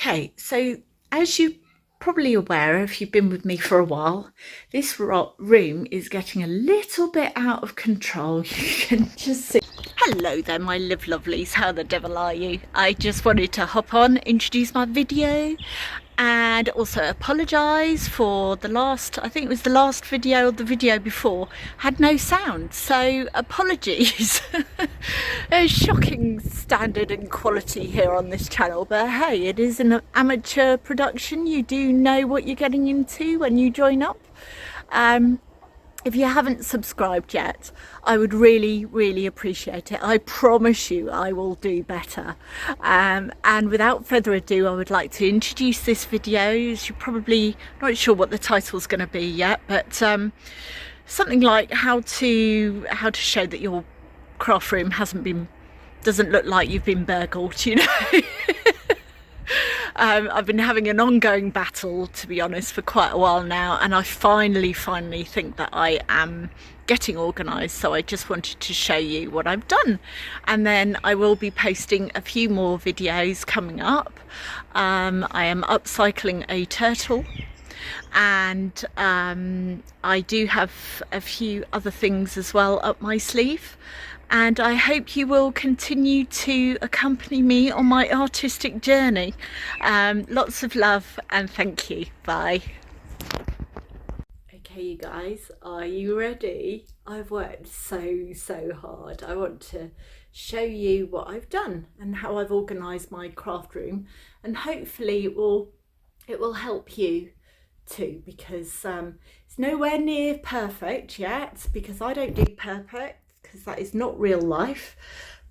Okay, so as you probably aware, if you've been with me for a while, this room is getting a little bit out of control. You can just see. Hello there, my lovelies. How the devil are you? I just wanted to hop on, introduce my video, and also apologise for the last, I think it was the last video or the video before, had no sound. So apologies. A shocking standard and quality here on this channel, but hey, it is an amateur production. You do know what you're getting into when you join up. If you haven't subscribed yet, I would really appreciate it. I promise you I will do better. And without further ado, I would like to introduce this video. You're probably not sure what the title's going to be yet, but something like how to show that your craft room doesn't look like you've been burgled, you know. I've been having an ongoing battle, to be honest, for quite a while now, and I finally think that I am getting organised. So I just wanted to show you what I've done, and then I will be posting a few more videos coming up. I am upcycling a turtle, and I do have a few other things as well up my sleeve. And I hope you will continue to accompany me on my artistic journey. Lots of love and thank you. Bye. Okay, you guys, are you ready? I've worked so hard. I want to show you what I've done and how I've organised my craft room, and hopefully it will help you too, because it's nowhere near perfect yet, because I don't do perfect, because that is not real life,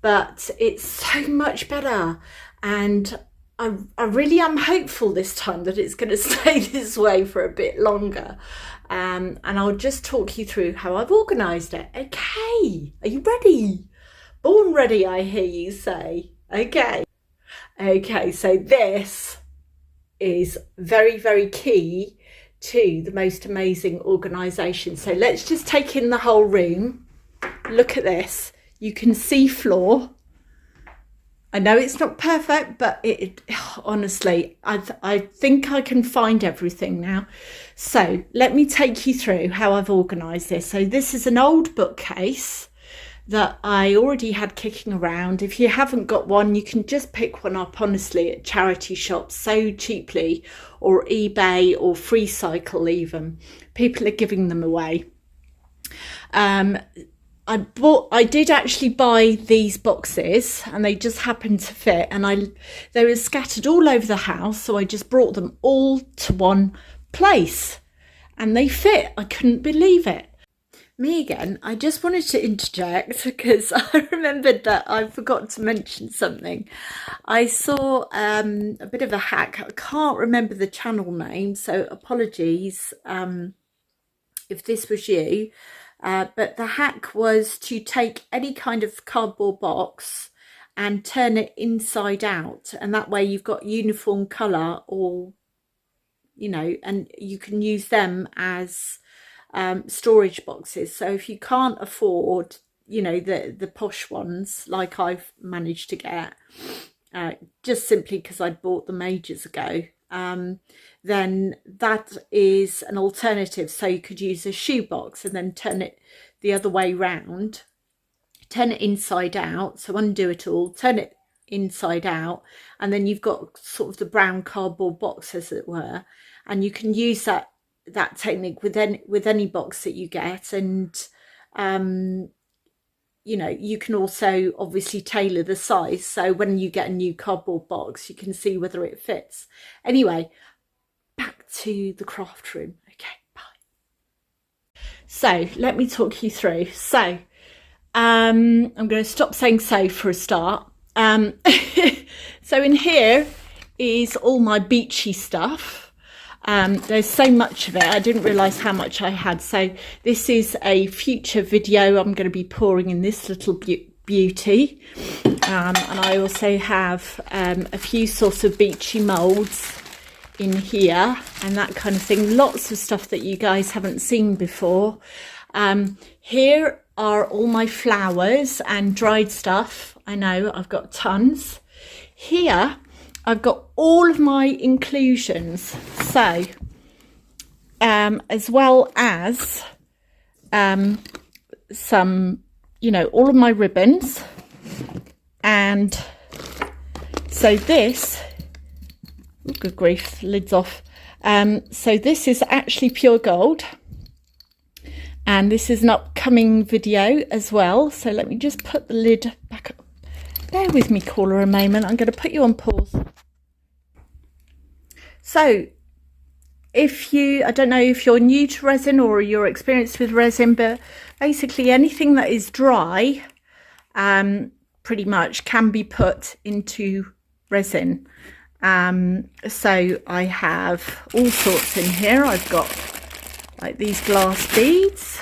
but it's so much better, and I really am hopeful this time that it's going to stay this way for a bit longer, and I'll just talk you through how I've organised it. Okay, are you ready? Born ready, I hear you say. Okay, so this is very key to the most amazing organisation. So let's just take in the whole room. Look at this. You can see floor. I know it's not perfect, but honestly, I think I can find everything now. So let me take you through how I've organised this. So this is an old bookcase that I already had kicking around. If you haven't got one, you can just pick one up, honestly, at charity shops so cheaply, or eBay or Free Cycle even. People are giving them away. I did actually buy these boxes, and they just happened to fit, and they were scattered all over the house, so I just brought them all to one place, and they fit. I couldn't believe it. Me again. I just wanted to interject because I remembered that I forgot to mention something. I saw a bit of a hack. I can't remember the channel name, so apologies if this was you. But the hack was to take any kind of cardboard box and turn it inside out, and that way you've got uniform colour, or you know, and you can use them as storage boxes. So if you can't afford, you know, the posh ones like I've managed to get, just simply because I bought them ages ago, then that is an alternative. So you could use a shoebox and then turn it the other way round, turn it inside out, so undo it all, turn it inside out, and then you've got sort of the brown cardboard box, as it were, and you can use that technique with any box that you get. And you know, you can also obviously tailor the size, so when you get a new cardboard box you can see whether it fits. Anyway, back to the craft room. Okay, bye. So let me talk you through. So I'm going to stop saying so for a start. So in here is all my beachy stuff. There's so much of it, I didn't realise how much I had. So this is a future video I'm going to be pouring in this little beauty, and I also have a few sorts of beachy moulds in here and that kind of thing. Lots of stuff that you guys haven't seen before. Here are all my flowers and dried stuff. I know I've got tons. Here I've got all of my inclusions, so as well as some, you know, all of my ribbons. And so this, oh, good grief, the lid's off. So this is actually pure gold, and this is an upcoming video as well. So let me just put the lid back up. Bear with me, caller, a moment. I'm going to put you on pause. So if you, I don't know if you're new to resin or you're experienced with resin, but basically anything that is dry pretty much can be put into resin. So I have all sorts in here. I've got like these glass beads,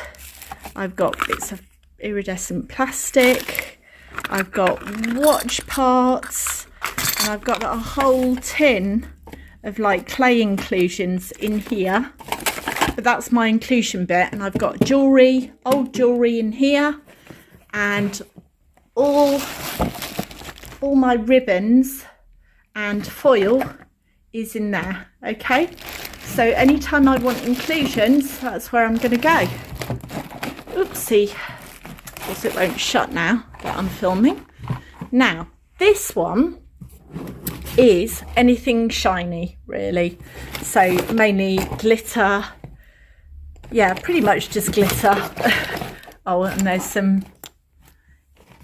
I've got bits of iridescent plastic, I've got watch parts, and I've got a whole tin of like clay inclusions in here, but that's my inclusion bit. And I've got jewelry, old jewelry in here, and all my ribbons and foil is in there. Okay, so anytime I want inclusions, that's where I'm going to go. Oopsie, of course it won't shut now that I'm filming. Now this one is anything shiny, really, so mainly glitter, yeah, pretty much just glitter. Oh, and there's some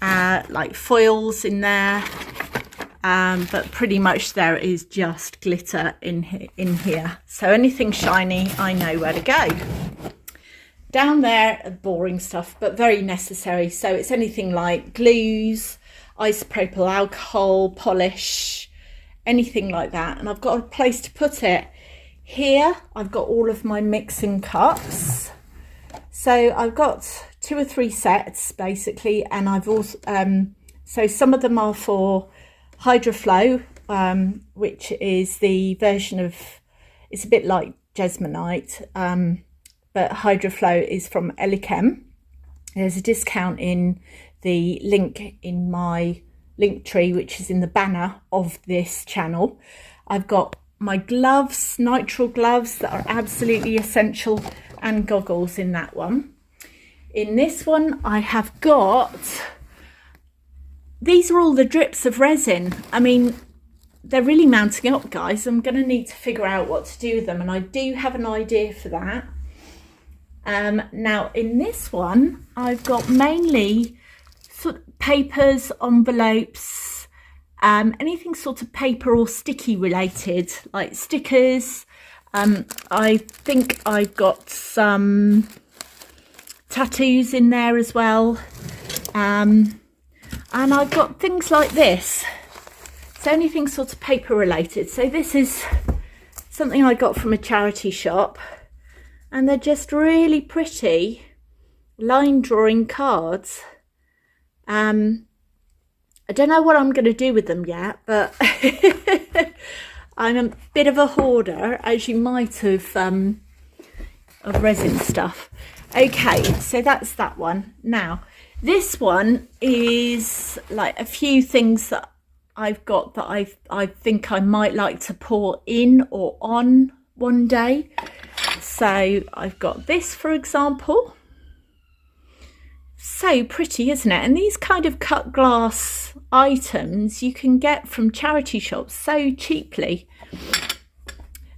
like foils in there, but pretty much there is just glitter in here. So anything shiny, I know where to go. Down there, boring stuff, but very necessary. So it's anything like glues, isopropyl alcohol, polish, anything like that. And I've got a place to put it. Here I've got all of my mixing cups. So I've got 2 or 3 sets basically, and I've also so some of them are for Hydroflow, which is the version of, it's a bit like Jesmonite, but Hydroflow is from Elichem. There's a discount in the link in my link tree, which is in the banner of this channel. I've got my gloves, nitrile gloves that are absolutely essential, and goggles in that one. In this one I have got, these are all the drips of resin. I mean, they're really mounting up, guys. I'm going to need to figure out what to do with them, and I do have an idea for that. Now in this one I've got mainly sort of papers, envelopes, anything sort of paper or sticky related, like stickers. I think I've got some tattoos in there as well, and I've got things like this, so anything sort of paper related. So this is something I got from a charity shop, and they're just really pretty line drawing cards. I don't know what I'm going to do with them yet, but I'm a bit of a hoarder, as you might have, of resin stuff. Okay, so that's that one. Now this one is like a few things that I've got that I think I might like to pour in or on one day. So I've got this, for example. So pretty, isn't it? And these kind of cut glass items you can get from charity shops so cheaply.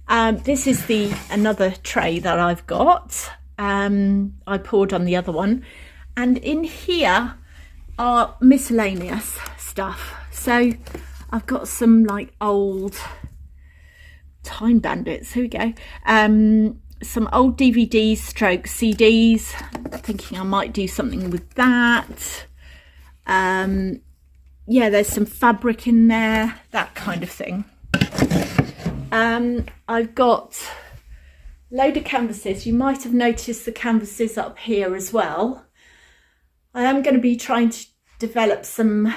This is another tray that I've got. I poured on the other one, and in here are miscellaneous stuff. So I've got some like old Time Bandits, here we go, some old DVDs stroke CDs. Thinking I might do something with that. Yeah, there's some fabric in there, that kind of thing. I've got a load of canvases. You might have noticed the canvases up here as well. I am going to be trying to develop some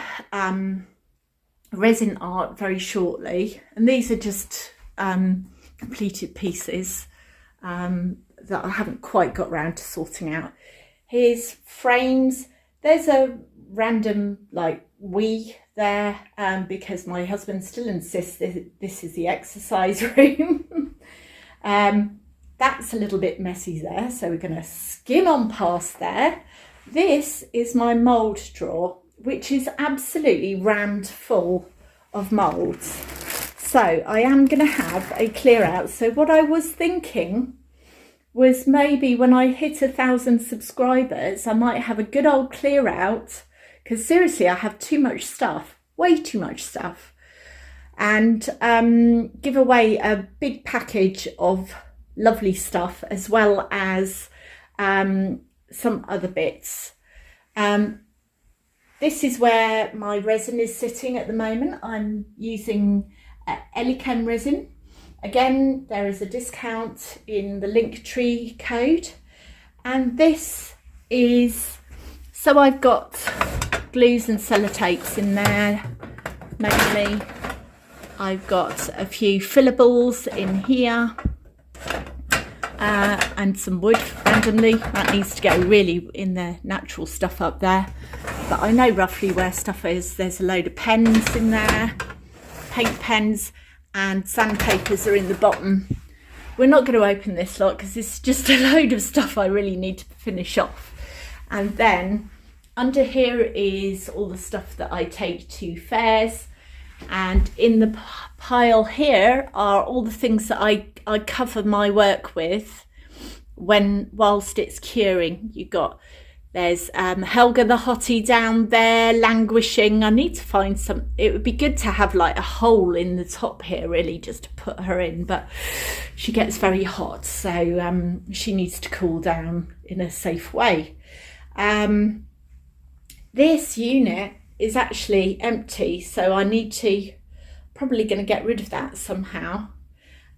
resin art very shortly, and these are just completed pieces that I haven't quite got round to sorting out. Here's frames. There's a random like we there because my husband still insists that this is the exercise room. That's a little bit messy there, so we're going to skim on past there. This is my mould drawer, which is absolutely rammed full of moulds. So I am going to have a clear out. So what I was thinking was maybe when I hit 1,000 subscribers, I might have a good old clear out, because seriously, I have too much stuff, way too much stuff, and give away a big package of lovely stuff as well as some other bits. This is where my resin is sitting at the moment. I'm using Elichem resin. Again, there is a discount in the Linktree code, and this is, so I've got glues and sellotapes in there mainly. I've got a few fillables in here and some wood randomly. That needs to go really in the natural stuff up there, but I know roughly where stuff is. There's a load of pens in there, paint pens, and sandpapers are in the bottom. We're not going to open this lot because it's just a load of stuff I really need to finish off. And then under here is all the stuff that I take to fairs, and in the pile here are all the things that I cover my work with whilst it's curing. There's Helga the Hottie down there languishing. I need to find some, it would be good to have like a hole in the top here really just to put her in, but she gets very hot, so she needs to cool down in a safe way. This unit is actually empty, so I need to, probably going to get rid of that somehow.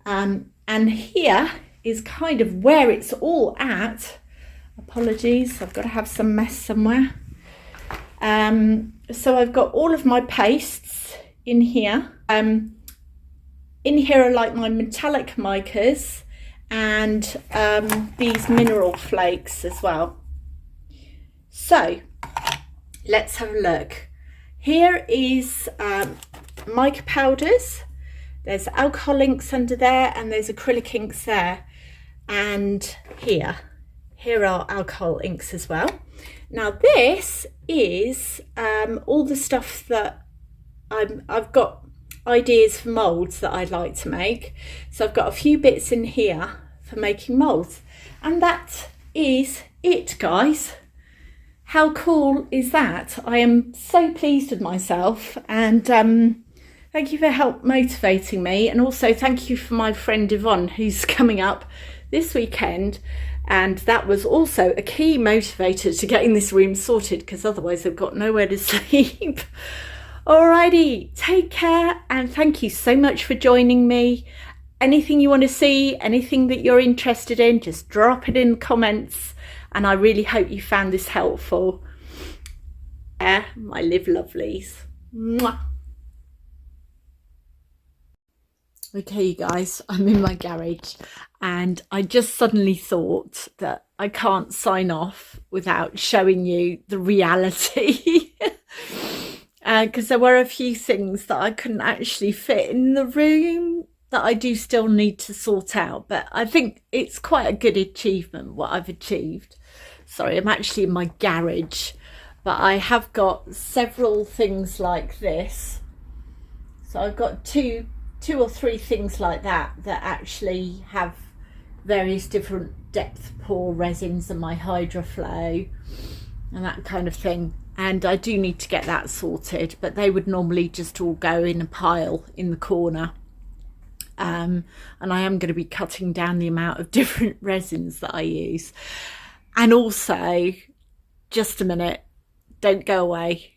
And here is kind of where it's all at. Apologies, I've got to have some mess somewhere. So I've got all of my pastes in here. In here are like my metallic micas and these mineral flakes as well. So let's have a look. Here is mica powders. There's alcohol inks under there, and there's acrylic inks there, and here are alcohol inks as well. Now this is all the stuff that I've got ideas for moulds that I'd like to make. So I've got a few bits in here for making moulds, and that is it, guys. How cool is that? I am so pleased with myself, and thank you for help motivating me, and also thank you for my friend Yvonne who's coming up this weekend, and that was also a key motivator to getting this room sorted, because otherwise I've got nowhere to sleep. Alrighty, take care, and thank you so much for joining me. Anything you want to see, anything that you're interested in, just drop it in the comments, and I really hope you found this helpful. My live lovelies. Mwah. Okay, you guys, I'm in my garage, and I just suddenly thought that I can't sign off without showing you the reality. Because there were a few things that I couldn't actually fit in the room that I do still need to sort out, but I think it's quite a good achievement what I've achieved. Sorry, I'm actually in my garage, but I have got several things like this. So I've got two or three things like that actually have various different depth pour resins and my HydraFlow and that kind of thing. And I do need to get that sorted, but they would normally just all go in a pile in the corner. And I am going to be cutting down the amount of different resins that I use. And also, just a minute, don't go away.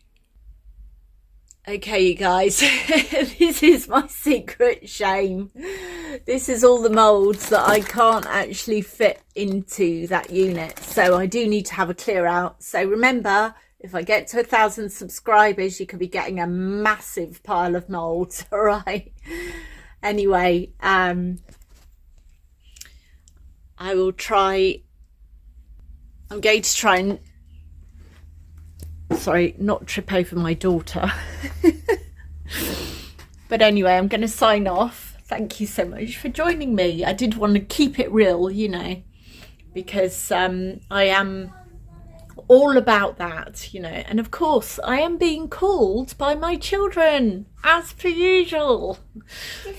Okay, you guys, this is my secret shame. This is all the moulds that I can't actually fit into that unit. So I do need to have a clear out. So remember, if I get to 1,000 subscribers, you could be getting a massive pile of moulds, all right? Anyway, I will try, I'm going to try and sorry, not trip over my daughter. But anyway, I'm going to sign off. Thank you so much for joining me. I did want to keep it real, you know, because I am all about that, you know, and of course I am being called by my children as per usual.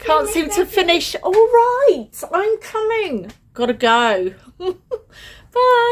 Can't seem to finish. All right, I'm coming. Gotta go. Bye.